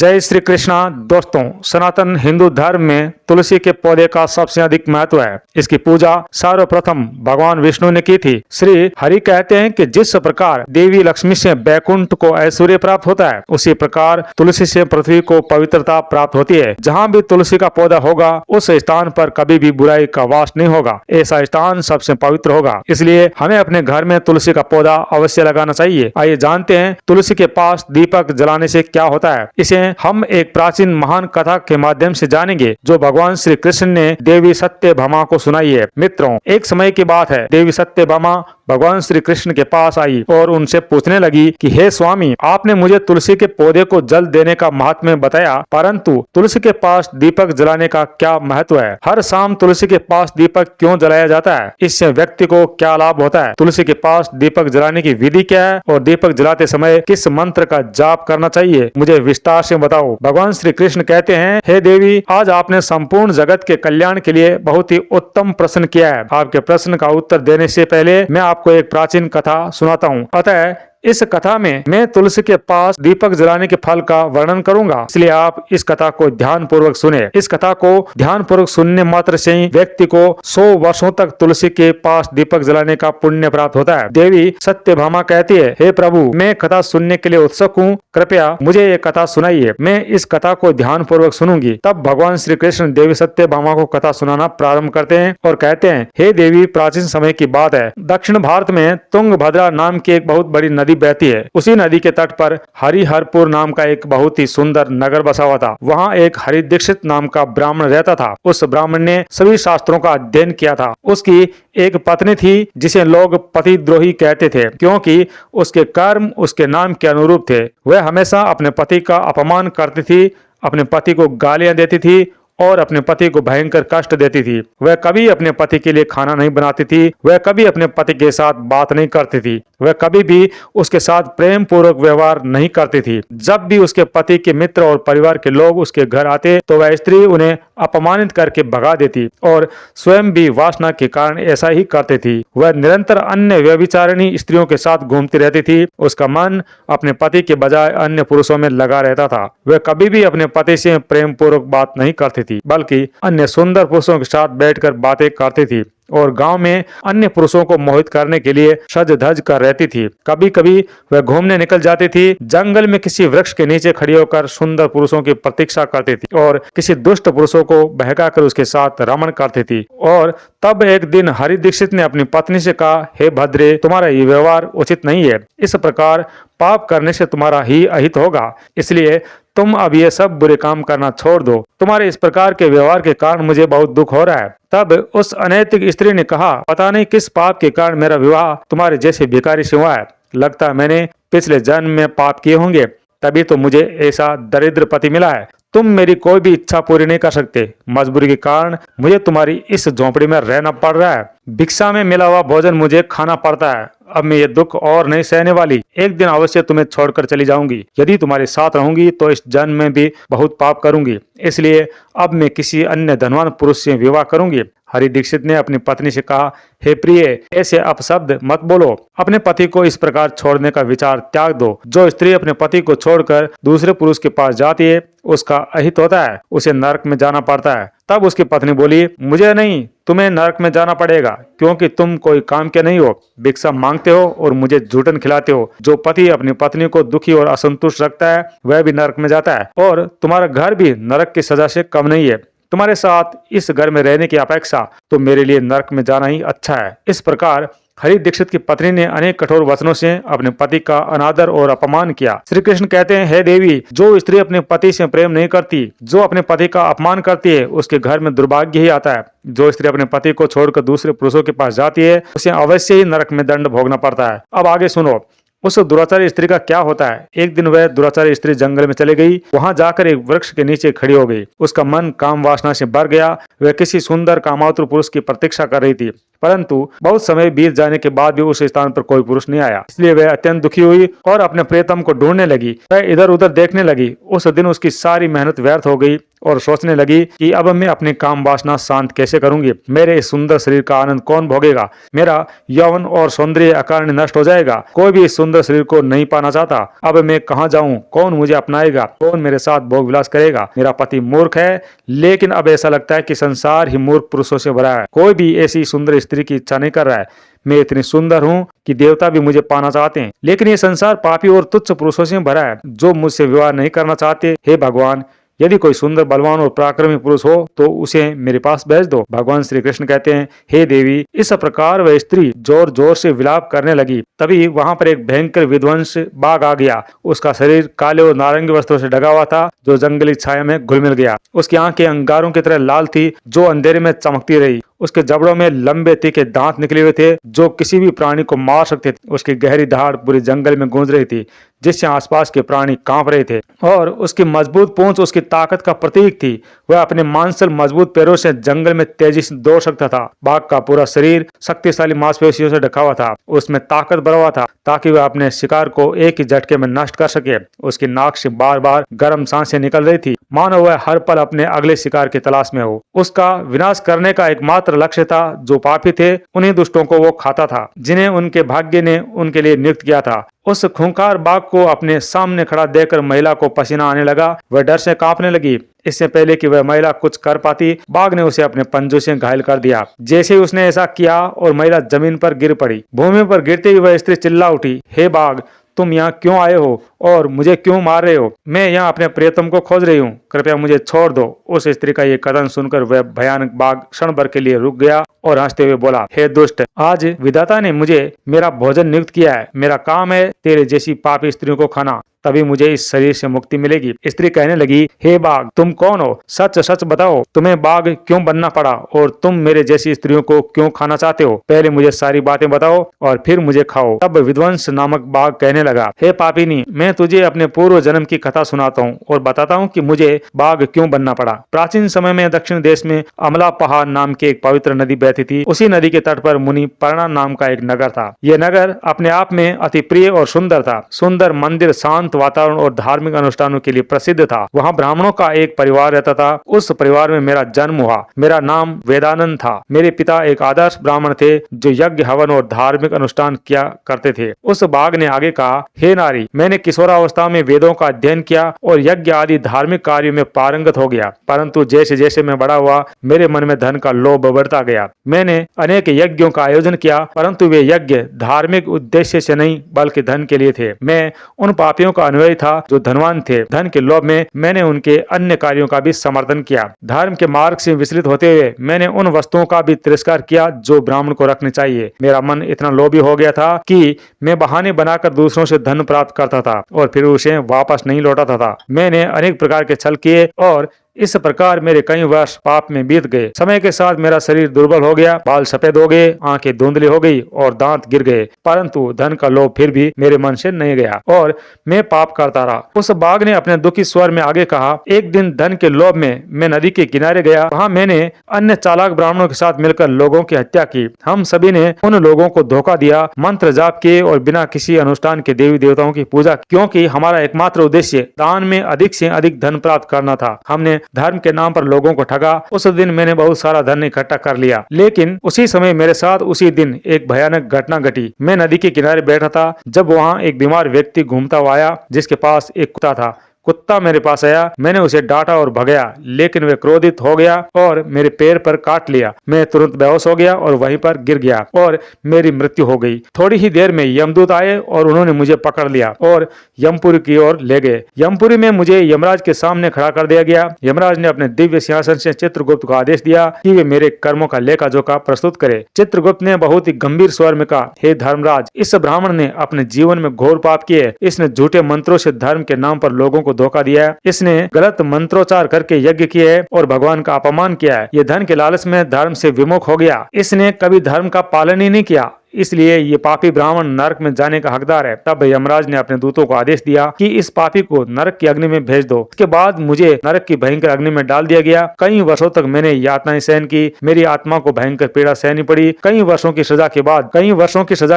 जय श्री कृष्णा। दोस्तों, सनातन हिंदू धर्म में तुलसी के पौधे का सबसे अधिक महत्व है। इसकी पूजा सर्वप्रथम भगवान विष्णु ने की थी। श्री हरि कहते हैं कि जिस प्रकार देवी लक्ष्मी से बैकुंठ को ऐश्वर्य प्राप्त होता है, उसी प्रकार तुलसी से पृथ्वी को पवित्रता प्राप्त होती है। जहाँ भी तुलसी का पौधा होगा, उस स्थान पर कभी भी बुराई का वास नहीं होगा। ऐसा स्थान सबसे पवित्र होगा। इसलिए हमें अपने घर में तुलसी का पौधा अवश्य लगाना चाहिए। आइए जानते हैं तुलसी के पास दीपक जलाने से क्या होता है। इसे हम एक प्राचीन महान कथा के माध्यम से जानेंगे, जो भगवान श्री कृष्ण ने देवी सत्यभामा को सुनाई है। मित्रों, एक समय की बात है, देवी सत्यभामा भगवान श्री कृष्ण के पास आई और उनसे पूछने लगी कि हे स्वामी, आपने मुझे तुलसी के पौधे को जल देने का महात्म्य बताया, परंतु तुलसी के पास दीपक जलाने का क्या महत्व है? हर शाम तुलसी के पास दीपक क्यों जलाया जाता है? इससे व्यक्ति को क्या लाभ होता है? तुलसी के पास दीपक जलाने की विधि क्या है और दीपक जलाते समय किस मंत्र का जाप करना चाहिए? मुझे विस्तार से बताओ। भगवान श्री कृष्ण कहते हैं, हे देवी, आज आपने संपूर्ण जगत के कल्याण के लिए बहुत ही उत्तम प्रश्न किया है। आपके प्रश्न का उत्तर देने से पहले मैं आपको एक प्राचीन कथा सुनाता हूँ। अतः इस कथा में मैं तुलसी के पास दीपक जलाने के फल का वर्णन करूंगा, इसलिए आप इस कथा को ध्यान पूर्वक सुने। इस कथा को ध्यान पूर्वक सुनने मात्र से ही व्यक्ति को 100 वर्षों तक तुलसी के पास दीपक जलाने का पुण्य प्राप्त होता है। देवी सत्यभामा कहती है, हे प्रभु, मैं कथा सुनने के लिए उत्सुक हूँ, कृपया मुझे ये कथा सुनाइए। मैं इस कथा को ध्यान पूर्वक सुनूंगी। तब भगवान श्री कृष्ण देवी सत्यभामा को कथा सुनाना प्रारंभ करते हैं और कहते हैं, हे देवी, प्राचीन समय की बात है, दक्षिण भारत में तुंगभद्रा नाम की एक बहुत बड़ी नदी बहती है। उसी नदी के तट पर हरिहरपुर नाम का एक बहुत ही सुंदर नगर बसा हुआ था। वहाँ एक हरि दीक्षित नाम का ब्राह्मण रहता था। उस ब्राह्मण ने सभी शास्त्रों का अध्ययन किया था। उसकी एक पत्नी थी जिसे लोग पतिद्रोही कहते थे, क्योंकि उसके कर्म उसके नाम के अनुरूप थे। वह हमेशा अपने पति का अपमान करती थी, अपने पति को गालियां देती थी और अपने पति को भयंकर कष्ट देती थी। वह कभी अपने पति के लिए खाना नहीं बनाती थी। वह कभी अपने पति के साथ बात नहीं करती थी। वह कभी भी उसके साथ प्रेम पूर्वक व्यवहार नहीं करती थी। जब भी उसके पति के मित्र और परिवार के लोग उसके घर आते, तो वह स्त्री उन्हें अपमानित करके भगा देती और स्वयं भी वासना के कारण ऐसा ही करती थी। वह निरंतर अन्य व्यभिचारिणी स्त्रियों के साथ घूमती रहती थी। उसका मन अपने पति के बजाय अन्य पुरुषों में लगा रहता था। वह कभी भी अपने पति से प्रेम पूर्वक बात नहीं करती थी, बल्कि अन्य सुंदर पुरुषों के साथ बैठकर बातें करती थी और गांव में अन्य पुरुषों को मोहित करने के लिए सज धज कर रहती थी। कभी कभी वह घूमने निकल जाती थी। जंगल में किसी वृक्ष के नीचे खड़ी होकर सुंदर पुरुषों की प्रतीक्षा करती थी और किसी दुष्ट पुरुषों को बहकाकर उसके साथ रमण करती थी। और तब एक दिन हरि दीक्षित ने अपनी पत्नी से कहा, हे भद्रे, तुम्हारा ये व्यवहार उचित नहीं है। इस प्रकार पाप करने से तुम्हारा ही अहित होगा। इसलिए तुम अब ये सब बुरे काम करना छोड़ दो। तुम्हारे इस प्रकार के व्यवहार के कारण मुझे बहुत दुख हो रहा है। तब उस अनैतिक स्त्री ने कहा, पता नहीं किस पाप के कारण मेरा विवाह तुम्हारे जैसे भिखारी से हुआ है। लगता है मैंने पिछले जन्म में पाप किए होंगे, तभी तो मुझे ऐसा दरिद्र पति मिला है। तुम मेरी कोई भी इच्छा पूरी नहीं कर सकते। मजबूरी के कारण मुझे तुम्हारी इस झोंपड़ी में रहना पड़ रहा है। भिक्षा में मिला हुआ भोजन मुझे खाना पड़ता है। अब मैं ये दुख और नहीं सहने वाली। एक दिन अवश्य तुम्हें छोड़कर चली जाऊंगी। यदि तुम्हारे साथ रहूंगी तो इस जन्म में भी बहुत पाप करूंगी। इसलिए अब मैं किसी अन्य धनवान पुरुष से विवाह करूंगी। हरि दीक्षित ने अपनी पत्नी से कहा, हे प्रिय, ऐसे अपशब्द मत बोलो। अपने पति को इस प्रकार छोड़ने का विचार त्याग दो। जो स्त्री अपने पति को छोड़कर दूसरे पुरुष के पास जाती है, उसका अहित होता है, उसे नरक में जाना पड़ता है। तब उसकी पत्नी बोली, मुझे नहीं, तुम्हें नरक में जाना पड़ेगा, क्योंकि तुम कोई काम के नहीं हो। भिक्षा मांगते हो और मुझे झूठन खिलाते हो। जो पति अपनी पत्नी को दुखी और असंतुष्ट रखता है, वह भी नरक में जाता है, और तुम्हारा घर भी नरक की सजा से कम नहीं है। तुम्हारे साथ इस घर में रहने की अपेक्षा तो मेरे लिए नरक में जाना ही अच्छा है। इस प्रकार हरि दीक्षित की पत्नी ने अनेक कठोर वचनों से अपने पति का अनादर और अपमान किया। श्री कृष्ण कहते हैं, हे देवी, जो स्त्री अपने पति से प्रेम नहीं करती, जो अपने पति का अपमान करती है, उसके घर में दुर्भाग्य ही आता है। जो स्त्री अपने पति को छोड़कर दूसरे पुरुषों के पास जाती है, उसे अवश्य ही नरक में दंड भोगना पड़ता है। अब आगे सुनो, उस दुराचारी स्त्री का क्या होता है। एक दिन वह दुराचारी स्त्री जंगल में चली गई। वहां जाकर एक वृक्ष के नीचे खड़ी हो गई। उसका मन काम वासना से भर गया। वह किसी सुंदर कामातुर पुरुष की प्रतीक्षा कर रही थी, परंतु बहुत समय बीत जाने के बाद भी उस स्थान पर कोई पुरुष नहीं आया। इसलिए वह अत्यंत दुखी हुई और अपने प्रियतम को ढूंढने लगी। वह इधर उधर देखने लगी। उस दिन उसकी सारी मेहनत व्यर्थ हो गई। और सोचने लगी कि अब मैं अपनी काम वासना शांत कैसे करूंगी। मेरे इस सुंदर शरीर का आनंद कौन भोगेगा। मेरा यौवन और सौंदर्य अकारण नष्ट हो जाएगा। कोई भी इस सुंदर शरीर को नहीं पाना चाहता। अब मैं कहाँ जाऊं, कौन मुझे अपनाएगा, कौन मेरे साथ भोग विलास करेगा। मेरा पति मूर्ख है, लेकिन अब ऐसा लगता है कि संसार ही मूर्ख पुरुषों से भरा है। कोई भी ऐसी सुंदर स्त्री की इच्छा नहीं कर रहा है। मैं इतनी सुंदर हूँ कि देवता भी मुझे पाना चाहते हैं, लेकिन ये संसार पापी और तुच्छ पुरुषों से भरा है जो मुझसे विवाह नहीं करना चाहते। हे भगवान, यदि कोई सुंदर, बलवान और पराक्रमी पुरुष हो तो उसे मेरे पास भेज दो। भगवान श्री कृष्ण कहते हैं, हे देवी। इस प्रकार वह स्त्री जोर जोर से विलाप करने लगी। तभी वहां पर एक भयंकर विध्वंस बाघ आ गया। उसका शरीर काले और नारंगी वस्त्रों से ढका हुआ था जो जंगली छाया में घुल मिल गया। उसकी आंखें अंगारों की तरह लाल थी जो अंधेरे में चमकती रही। उसके जबड़ों में लंबे तीखे दांत निकले हुए थे जो किसी भी प्राणी को मार सकते थे। उसकी गहरी दहाड़ पूरे जंगल में गूंज रही थी जिससे आसपास के प्राणी कांप रहे थे, और उसकी मजबूत पूंछ उसकी ताकत का प्रतीक थी। वह अपने मांसल मजबूत पैरों से जंगल में तेजी से दौड़ सकता था। बाघ का पूरा शरीर शक्तिशाली मांसपेशियों से ढका हुआ था। उसमें ताकत भरा हुआ था ताकि वह अपने शिकार को एक ही झटके में नष्ट कर सके। उसकी नाक से बार बार गर्म सांसें निकल रही थी, मानो वह हर पल अपने अगले शिकार की तलाश में हो। उसका विनाश करने का एकमात्र लक्ष्य था। जो पापी थे उन्हीं दुष्टों को वो खाता था जिन्हें उनके भाग्य ने उनके लिए नियुक्त किया था। उस खूंखार बाघ को अपने सामने खड़ा देखकर महिला को पसीना आने लगा। वह डर से कांपने लगी। इससे पहले कि वह महिला कुछ कर पाती, बाघ ने उसे अपने पंजों से घायल कर दिया। जैसे ही उसने ऐसा किया और महिला जमीन पर गिर पड़ी। भूमि पर गिरते ही वह स्त्री चिल्ला उठी, हे बाघ, तुम यहाँ क्यों आए हो और मुझे क्यों मार रहे हो। मैं यहाँ अपने प्रियतम को खोज रही हूँ, कृपया मुझे छोड़ दो। उस स्त्री का ये कथन सुनकर वह भयानक बाघ क्षण भर के लिए रुक गया और हंसते हुए बोला, हे दुष्ट, आज विधाता ने मुझे मेरा भोजन नियुक्त किया है। मेरा काम है तेरे जैसी पापी स्त्रियों को खाना, तभी मुझे इस शरीर से मुक्ति मिलेगी। स्त्री कहने लगी, हे बाघ, तुम कौन हो? सच सच बताओ, तुम्हें बाघ क्यों बनना पड़ा और तुम मेरे जैसी स्त्रियों को क्यों खाना चाहते हो? पहले मुझे सारी बातें बताओ और फिर मुझे खाओ। तब विध्वंस नामक बाघ कहने लगा, हे पापिनी, मैं तुझे अपने पूर्व जन्म की कथा सुनाता हूँ और बताता हूँ कि मुझे बाघ क्यों बनना पड़ा। प्राचीन समय में दक्षिण देश में अमला पहाड़ नाम की एक पवित्र नदी बहती थी। उसी नदी के तट पर मुनि पर्णा नाम का एक नगर था। यह नगर अपने आप में अति प्रिय और सुंदर था। सुंदर मंदिर, शांत वातावरण और धार्मिक अनुष्ठानों के लिए प्रसिद्ध था। वहाँ ब्राह्मणों का एक परिवार रहता था। उस परिवार में मेरा जन्म हुआ। मेरा नाम वेदानंद था। मेरे पिता एक आदर्श ब्राह्मण थे जो यज्ञ, हवन और धार्मिक अनुष्ठान किया करते थे। उस बाघ ने आगे कहा, हे नारी, मैंने किशोरावस्था में वेदों का अध्ययन किया और यज्ञ आदि धार्मिक कार्यों में पारंगत हो गया, परंतु जैसे जैसे मैं बड़ा हुआ मेरे मन में धन का लोभ बढ़ता गया। मैंने अनेक यज्ञों का आयोजन किया, परंतु वे यज्ञ धार्मिक उद्देश्य से नहीं बल्कि धन के लिए थे। मैं उन पापियों का अनुयायी था जो धनवान थे। धन के लोभ में मैंने उनके अन्य कार्यों का भी समर्थन किया। धर्म के मार्ग से विचलित होते हुए मैंने उन वस्तुओं का भी तिरस्कार किया जो ब्राह्मण को रखनी चाहिए। मेरा मन इतना लोभी हो गया था कि मैं बहाने बनाकर दूसरों से धन प्राप्त करता था और फिर उसे वापस नहीं लौटाता था। मैंने अनेक प्रकार के छल किए और इस प्रकार मेरे कई वर्ष पाप में बीत गए। समय के साथ मेरा शरीर दुर्बल हो गया, बाल सफेद हो गए, आंखें धुंधली हो गई और दांत गिर गए, परंतु धन का लोभ फिर भी मेरे मन से नहीं गया और मैं पाप करता रहा। उस बाघ ने अपने दुखी स्वर में आगे कहा, एक दिन धन के लोभ में मैं नदी के किनारे गया। वहाँ मैंने अन्य चालाक ब्राह्मणों के साथ मिलकर लोगों की हत्या की। हम सभी ने उन लोगों को धोखा दिया, मंत्र जाप किए और बिना किसी अनुष्ठान के देवी देवताओं की पूजा, क्योंकि हमारा एकमात्र उद्देश्य दान में अधिक से अधिक धन प्राप्त करना था। हमने धर्म के नाम पर लोगों को ठगा। उस दिन मैंने बहुत सारा धन इकट्ठा कर लिया, लेकिन उसी समय मेरे साथ उसी दिन एक भयानक घटना घटी। मैं नदी के किनारे बैठा था जब वहाँ एक बीमार व्यक्ति घूमता हुआ आया जिसके पास एक कुत्ता था। कुत्ता मेरे पास आया, मैंने उसे डांटा और भगाया, लेकिन वह क्रोधित हो गया और मेरे पैर पर काट लिया। मैं तुरंत बेहोश हो गया और वहीं पर गिर गया और मेरी मृत्यु हो गई। थोड़ी ही देर में यमदूत आए और उन्होंने मुझे पकड़ लिया और यमपुरी की ओर ले गए। यमपुरी में मुझे यमराज के सामने खड़ा कर दिया गया। यमराज ने अपने दिव्य सिंहासन से चित्रगुप्त को आदेश दिया कि वे मेरे कर्मों का लेखा जोखा प्रस्तुत करे। चित्रगुप्त ने बहुत ही गंभीर स्वर में कहा, हे धर्मराज, इस ब्राह्मण ने अपने जीवन में घोर पाप किए। इसने झूठे मंत्रों से धर्म के नाम पर लोगों को धोखा दिया है। इसने गलत मंत्रोच्चार करके यज्ञ किए है और भगवान का अपमान किया है। ये धन के लालच में धर्म से विमुख हो गया। इसने कभी धर्म का पालन ही नहीं किया। इसलिए ये पापी ब्राह्मण नरक में जाने का हकदार है। तब यमराज ने अपने दूतों को आदेश दिया कि इस पापी को नरक की अग्नि में भेज दो। इसके बाद मुझे नरक की भयंकर अग्नि में डाल दिया गया। कई वर्षों तक मैंने यातनाएं सहन की, मेरी आत्मा को भयंकर पीड़ा सहनी पड़ी। कई वर्षों की सजा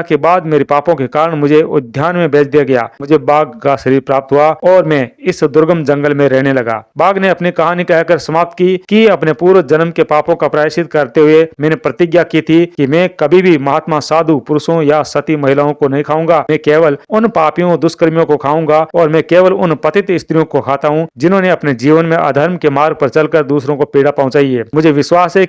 के बाद मेरे पापों के कारण मुझे उद्यान में भेज दिया गया। मुझे बाघ का शरीर प्राप्त हुआ और मैं इस दुर्गम जंगल में रहने लगा। बाघ ने अपनी कहानी कहकर समाप्त की कि अपने पूर्व जन्म के पापों का प्रायश्चित करते हुए मैंने प्रतिज्ञा की थी कि मैं कभी भी महात्मा साधु पुरुषों या सती महिलाओं को नहीं खाऊंगा। मैं केवल उन पापियों दुष्कर्मियों को खाऊंगा और मैं केवल उन पतित स्त्रियों को खाता हूँ जिन्होंने अपने जीवन में अधर्म के मार्ग पर चलकर दूसरों को पीड़ा पहुंचाई है। मुझे विश्वास है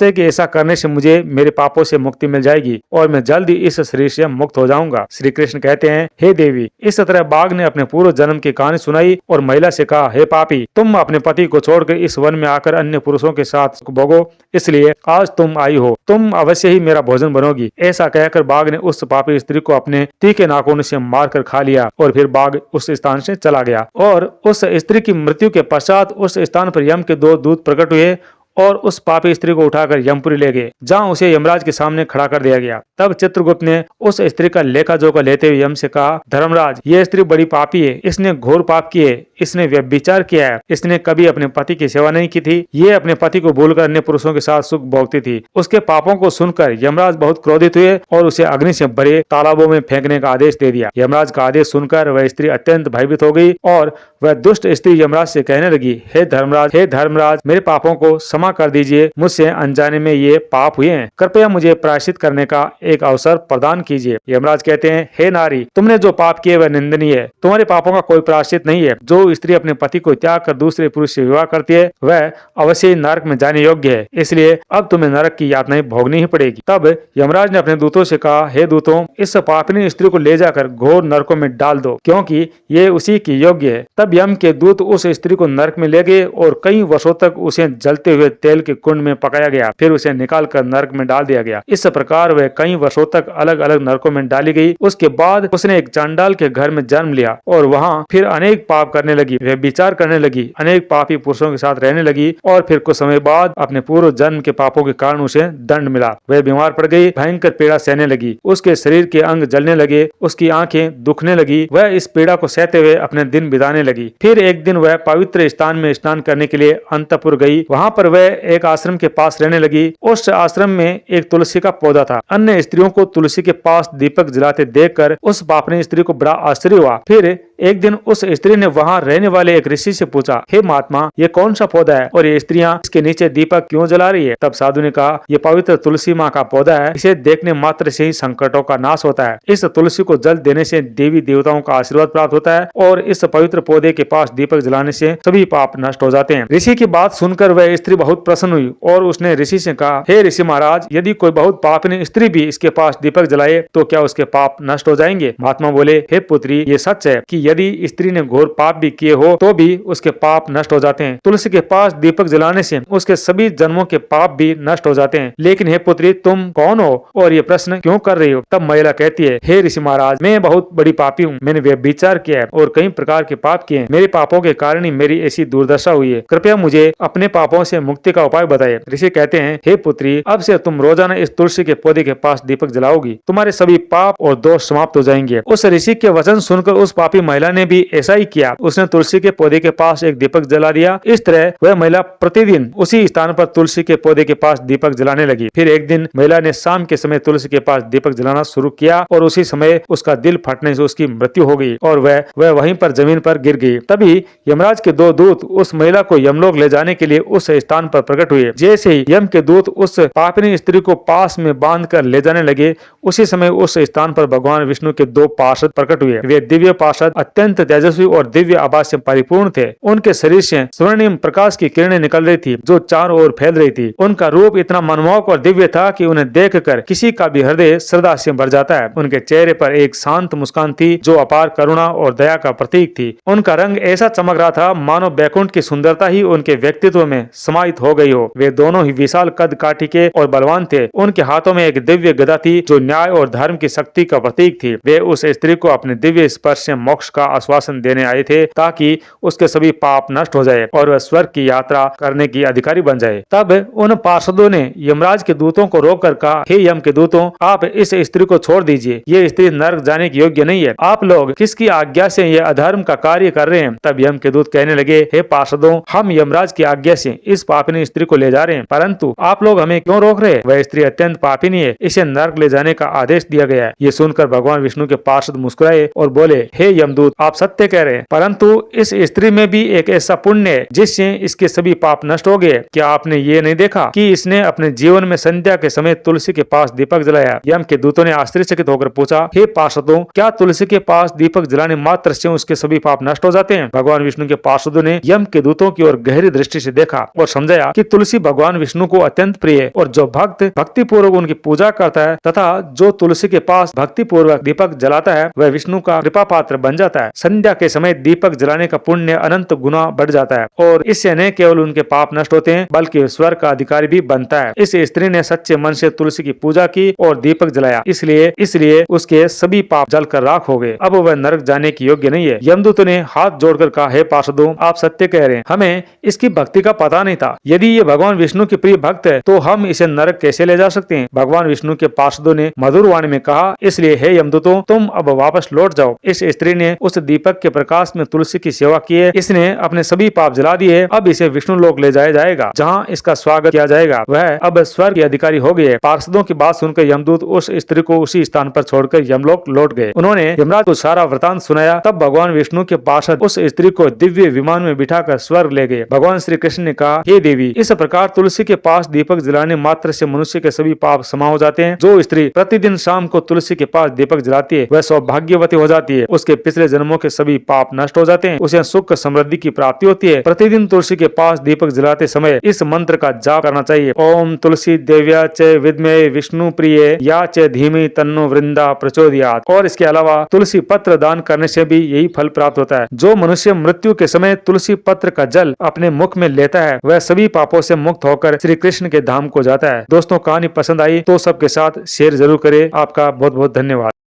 कि ऐसा करने से मुझे मेरे पापों से मुक्ति मिल जाएगी और मैं जल्द ही इस शरीर से मुक्त हो जाऊंगा। श्री कृष्ण कहते हैं, हे देवी। इस तरह बाघ ने अपने पूर्व जन्म की कहानी सुनाई और महिला से कहा, हे पापी, तुम अपने पति को छोड़कर इस वन में आकर अन्य पुरुषों के साथ भोगो, इसलिए आज तुम आई हो, तुम अवश्य ही मेरा भोजन बनोगी। ऐसा कहकर बाघ ने उस पापी स्त्री को अपने तीखे नाखून से मारकर खा लिया और फिर बाघ उस स्थान से चला गया। और उस स्त्री की मृत्यु के पश्चात उस स्थान पर यम के 2 दूत प्रकट हुए और उस पापी स्त्री को उठाकर यमपुरी ले गए, जहां उसे यमराज के सामने खड़ा कर दिया गया। तब चित्रगुप्त ने उस स्त्री का लेखा जोखा लेते हुए यम से कहा, धर्मराज, यह स्त्री बड़ी पापी है, इसने घोर पाप किए, इसने व्यभिचार किया है, इसने कभी अपने पति की सेवा नहीं की थी, ये अपने पति को भूलकर अन्य पुरुषों के साथ सुख भोगती थी। उसके पापों को सुनकर यमराज बहुत क्रोधित हुए और उसे अग्नि से भरे तालाबों में फेंकने का आदेश दे दिया। यमराज का आदेश सुनकर वह स्त्री अत्यंत भयभीत हो गई और वह दुष्ट स्त्री यमराज से कहने लगी, हे धर्मराज, मेरे पापों को क्षमा कर दीजिए, मुझसे अनजाने में ये पाप हुए हैं, कृपया मुझे प्रायश्चित करने का एक अवसर प्रदान कीजिए। यमराज कहते हैं, हे नारी, तुमने जो पाप किए वह निंदनीय है, तुम्हारे पापों का कोई प्रायश्चित नहीं है। जो स्त्री अपने पति को त्याग कर दूसरे पुरुष से विवाह करती है वह अवश्य ही नरक में जाने योग्य है, इसलिए अब तुम्हें नरक की यातनाएं भोगनी ही पड़ेगी। तब यमराज ने अपने दूतों से कहा, हे दूतों, इस पापिनी स्त्री को ले जाकर घोर नरकों में डाल दो, क्योंकि ये उसी की योग्य है। तब यम के दूत उस स्त्री को नरक में ले गए और कई वर्षों तक उसे जलते हुए तेल के कुंड में पकाया गया, फिर उसे निकाल कर नरक में डाल दिया गया। इस प्रकार वह कई वर्षों तक अलग अलग नरकों में डाली गई। उसके बाद उसने एक चांडाल के घर में जन्म लिया और वहाँ फिर अनेक पाप करने लगी, वह विचार करने लगी, अनेक पापी पुरुषों के साथ रहने लगी और फिर कुछ समय बाद अपने पूर्व जन्म के पापों के कारण उसे दंड मिला। वह बीमार पड़ गई, भयंकर पीड़ा सहने लगी, उसके शरीर के अंग जलने लगे, उसकी आंखें दुखने लगी, वह इस पीड़ा को सहते हुए अपने दिन बिताने लगी। फिर एक दिन वह पवित्र स्थान में स्नान करने के लिए अंतपुर गई। वहाँ पर वह एक आश्रम के पास रहने लगी। उस आश्रम में एक तुलसी का पौधा था। अन्य स्त्रियों को तुलसी के पास दीपक जलाते देखकर उस पापनी स्त्री को बड़ा आश्चर्य हुआ। फिर एक दिन उस स्त्री ने वहाँ रहने वाले एक ऋषि से पूछा, हे महात्मा, ये कौन सा पौधा है और ये स्त्रियाँ इसके नीचे दीपक क्यों जला रही है? तब साधु ने कहा, ये पवित्र तुलसी माँ का पौधा है, इसे देखने मात्र से ही संकटों का नाश होता है। इस तुलसी को जल देने से देवी देवताओं का आशीर्वाद प्राप्त होता है और इस पवित्र पौधे के पास दीपक जलाने से सभी पाप नष्ट हो जाते हैं। ऋषि की बात सुनकर वह स्त्री बहुत प्रसन्न हुई और उसने ऋषि से कहा, हे ऋषि महाराज, यदि कोई बहुत पापनी स्त्री भी इसके पास दीपक जलाए तो क्या उसके पाप नष्ट हो जाएंगे? महात्मा बोले, हे पुत्री, ये सच है कि यदि स्त्री ने घोर पाप भी किए हो तो भी उसके पाप नष्ट हो जाते हैं। तुलसी के पास दीपक जलाने से उसके सभी जन्मों के पाप भी नष्ट हो जाते हैं। लेकिन हे पुत्री, तुम कौन हो और ये प्रश्न क्यों कर रही हो? तब महिला कहती है, हे ऋषि महाराज, मैं बहुत बड़ी पापी हूँ, मैंने व्यभिचार किया है और कई प्रकार के पाप किए हैं। मेरे पापों के कारण ही मेरी ऐसी दुर्दशा हुई है, कृपया मुझे अपने पापों से मुक्ति का उपाय बताइए। ऋषि कहते हैं, हे पुत्री, अब से तुम रोजाना इस तुलसी के पौधे के पास दीपक जलाओगी, तुम्हारे सभी पाप और दोष समाप्त हो जाएंगे। उस ऋषि के वचन सुनकर उस पापी महिला ने भी ऐसा ही किया। उसने तुलसी के पौधे के पास एक दीपक जला दिया। इस तरह वह महिला प्रतिदिन उसी स्थान पर तुलसी के पौधे के पास दीपक जलाने लगी। फिर एक दिन महिला ने शाम के समय तुलसी के पास दीपक जलाना शुरू किया और उसी समय उसका दिल फटने से उसकी मृत्यु हो गई और वह वहीं पर जमीन पर गिर गई। तभी यमराज के 2 दूत उस महिला को यमलोक ले जाने के लिए उस स्थान पर प्रकट हुए। जैसे ही यम के दूत उस पापिनी स्त्री को पास में बांध कर ले जाने लगे, उसी समय उस स्थान पर भगवान विष्णु के 2 पार्षद प्रकट हुए। वे दिव्य पार्षद अत्यंत तेजस्वी और दिव्य आभास से परिपूर्ण थे। उनके शरीर से स्वर्णिम प्रकाश की किरणें निकल रही थी जो चारों ओर फैल रही थी। उनका रूप इतना मनमोहक और दिव्य था कि उन्हें देखकर किसी का भी हृदय श्रद्धा से भर जाता है। उनके चेहरे पर एक शांत मुस्कान थी जो अपार करुणा और दया का प्रतीक थी। उनका रंग ऐसा चमक रहा था मानो बैकुंठ की सुंदरता ही उनके व्यक्तित्व में समाहित हो गई हो। वे दोनों ही विशाल कद काठी के और बलवान थे। उनके हाथों में एक दिव्य गदा थी जो न्याय और धर्म की शक्ति का प्रतीक थी। वे उस स्त्री को अपने दिव्य स्पर्श से मोक्ष का आश्वासन देने आए थे ताकि उसके सभी पाप नष्ट हो जाए और वह स्वर्ग की यात्रा करने की अधिकारी बन जाए। तब उन पार्षदों ने यमराज के दूतों को रोककर कहा, हे यम के दूतों, आप इस स्त्री को छोड़ दीजिए, ये स्त्री नरक जाने की योग्य नहीं है। आप लोग किसकी आज्ञा से ये अधर्म का कार्य कर रहे हैं? तब यम के दूत कहने लगे, हे पार्षदों, हम यमराज की आज्ञा से इस पापिनी स्त्री को ले जा रहे हैं, परंतु आप लोग हमें क्यों रोक रहे हैं? वह स्त्री अत्यंत पापिनी है, इसे नरक ले जाने का आदेश दिया गया है। ये सुनकर भगवान विष्णु के पार्षद मुस्कुराए और बोले, हे यमदूत, आप सत्य कह रहे हैं, परंतु इस स्त्री में भी एक ऐसा पुण्य है जिससे इसके सभी पाप नष्ट हो गए। क्या आपने ये नहीं देखा कि इसने अपने जीवन में संध्या के समय तुलसी के पास दीपक जलाया? यम के दूतों ने आश्चर्यचकित होकर पूछा, हे पार्षदों, क्या तुलसी के पास दीपक जलाने मात्र से उसके सभी पाप नष्ट हो जाते हैं? भगवान विष्णु के पार्षदों ने यम के दूतों की ओर गहरी दृष्टि से देखा और समझाया कि तुलसी भगवान विष्णु को अत्यंत प्रिय है और जो भक्त भक्ति पूर्वक उनकी पूजा करता है तथा जो तुलसी के पास भक्ति पूर्वक दीपक जलाता है वह विष्णु का कृपा पात्र बन जाता है। संध्या के समय दीपक जलाने का पुण्य अनंत गुना बढ़ जाता है और इससे न केवल उनके पाप नष्ट होते हैं बल्कि स्वर्ग का अधिकारी भी बनता है। इस स्त्री ने सच्चे मन से तुलसी की पूजा की और दीपक जलाया, इसलिए उसके सभी पाप जलकर राख हो गए। अब वह नरक जाने की योग्य नहीं है। यमदूत ने हाथ जोड़कर कहा, हे पार्षदों, आप सत्य कह रहे हैं, हमें इसकी भक्ति का पता नहीं था। यदि ये भगवान विष्णु की प्रिय भक्त है तो हम इसे नरक कैसे ले जा सकते हैं? भगवान विष्णु के पार्षदों ने मधुर वाणी में कहा, इसलिए हे यमदूतों, तुम अब वापस लौट जाओ। इस स्त्री ने उस दीपक के प्रकाश में तुलसी की सेवा की है, इसने अपने सभी पाप जला दिए। अब इसे विष्णु लोक ले जाया जाएगा जहाँ इसका स्वागत किया जाएगा। वह अब स्वर्ग की अधिकारी हो गई है। पार्षदों की बात सुनकर यमदूत उस स्त्री को उसी स्थान पर छोड़कर यमलोक लौट गए। उन्होंने यमराज को सारा वृतांत सुनाया। तब भगवान विष्णु के पार्षद उस स्त्री को दिव्य विमान में बिठाकर स्वर्ग ले गए। भगवान श्री कृष्ण ने कहा, हे देवी, इस प्रकार तुलसी के पास दीपक जलाने मात्र से मनुष्य के सभी पाप क्षमा हो जाते हैं। जो स्त्री प्रतिदिन शाम को तुलसी के पास दीपक जलाती है वह सौभाग्यवती हो जाती है। उसके पिछले जन्मों के सभी पाप नष्ट हो जाते हैं। उसे सुख समृद्धि की प्राप्ति होती है। प्रतिदिन तुलसी के पास दीपक जलाते समय इस मंत्र का जाप करना चाहिए, ओम तुलसी देव्या च विद्महे विष्णु प्रिय या च धीमी तन्नो वृंदा प्रचोदयात्। और इसके अलावा तुलसी पत्र दान करने से भी यही फल प्राप्त होता है। जो मनुष्य मृत्यु के समय तुलसी पत्र का जल अपने मुख में लेता है वह सभी पापों से मुक्त होकर श्री कृष्ण के धाम को जाता है। दोस्तों, कहानी पसंद आई तो सबके साथ शेयर जरूर करें। आपका बहुत बहुत धन्यवाद।